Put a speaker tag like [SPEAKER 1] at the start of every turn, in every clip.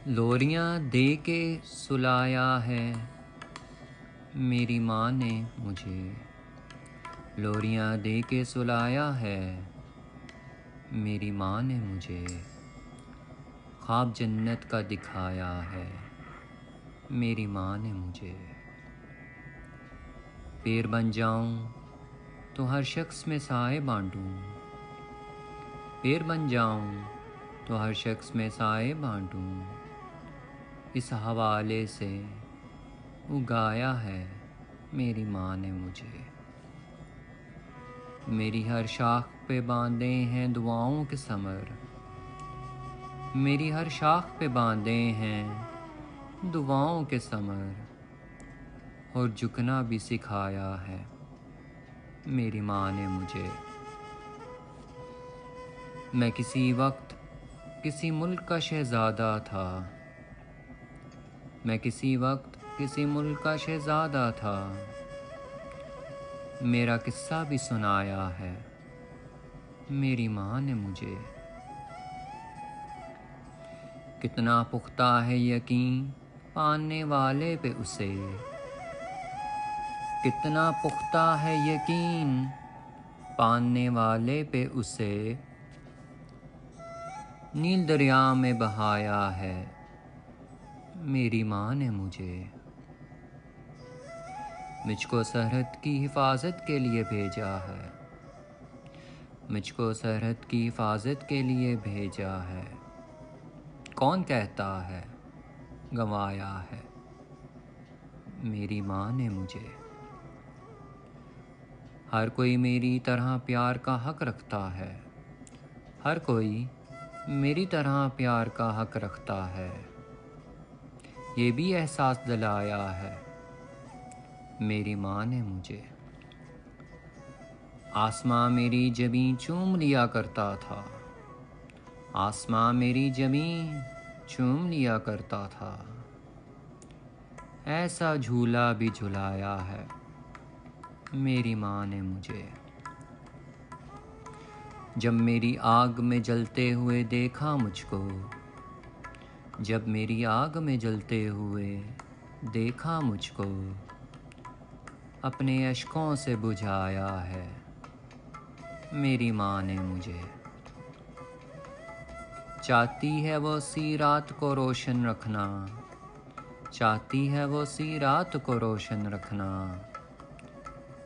[SPEAKER 1] लोरियां दे के सुलाया है मेरी माँ ने मुझे। लोरियां दे के सुलाया है मेरी माँ ने मुझे। ख्वाब जन्नत का दिखाया है मेरी माँ ने मुझे। पेड़ बन जाऊं तो हर शख्स में साए बांटूं। पेड़ बन जाऊं तो हर शख्स में साए बांटूं। इस हवाले से उगाया है मेरी माँ ने मुझे। मेरी हर शाख पे बांधे हैं दुआओं के समर। मेरी हर शाख पे बांधे हैं दुआओं के समर। और झुकना भी सिखाया है मेरी माँ ने मुझे। मैं किसी वक्त किसी मुल्क का शहज़ादा था। मैं किसी वक्त किसी मुल्क का शहज़ादा था। मेरा किस्सा भी सुनाया है मेरी माँ ने मुझे। कितना पुख्ता है यकीन पाने वाले पे उसे। कितना पुख्ता है यकीन पाने वाले पे उसे। नील दरिया में बहाया है मेरी माँ ने मुझे। मुझको सरहद की हिफाजत के लिए भेजा है। मुझको सरहद की हिफाजत के लिए भेजा है। कौन कहता है गंवाया है मेरी माँ ने मुझे। हर कोई मेरी तरह प्यार का हक रखता है। हर कोई मेरी तरह प्यार का हक रखता है। ये भी एहसास दिलाया है मेरी माँ ने मुझे। आसमां मेरी ज़मीं चूम लिया करता था। आसमां मेरी ज़मीं चूम लिया करता था। ऐसा झूला भी झुलाया है मेरी माँ ने मुझे। जब मेरी आग में जलते हुए देखा मुझको। जब मेरी आग में जलते हुए देखा मुझको। अपने अश्कों से बुझाया है मेरी माँ ने मुझे। चाहती है वो सी रात को रोशन रखना। चाहती है वो सी रात को रोशन रखना।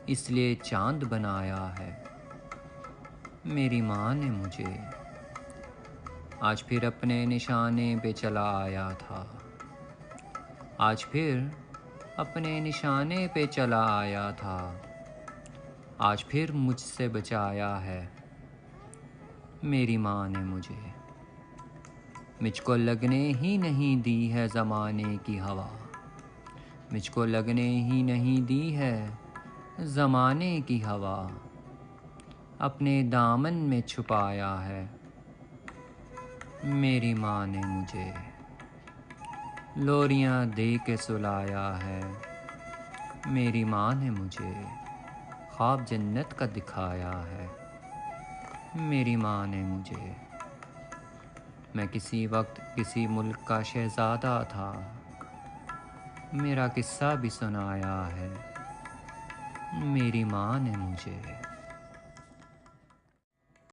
[SPEAKER 1] इसलिए चांद बनाया है मेरी माँ ने मुझे। आज फिर अपने निशाने पे चला आया था। आज फिर अपने निशाने पे चला आया था। आज फिर मुझसे बचाया है मेरी माँ ने मुझे। मुझको लगने ही नहीं दी है ज़माने की हवा। मुझको लगने ही नहीं दी है ज़माने की हवा। अपने दामन में छुपाया है मेरी माँ ने मुझे। लोरियां दे के सुलाया है मेरी माँ ने मुझे। ख्वाब जन्नत का दिखाया है मेरी माँ ने मुझे। मैं किसी वक्त किसी मुल्क का शहज़ादा था। मेरा किस्सा भी सुनाया है मेरी माँ ने मुझे।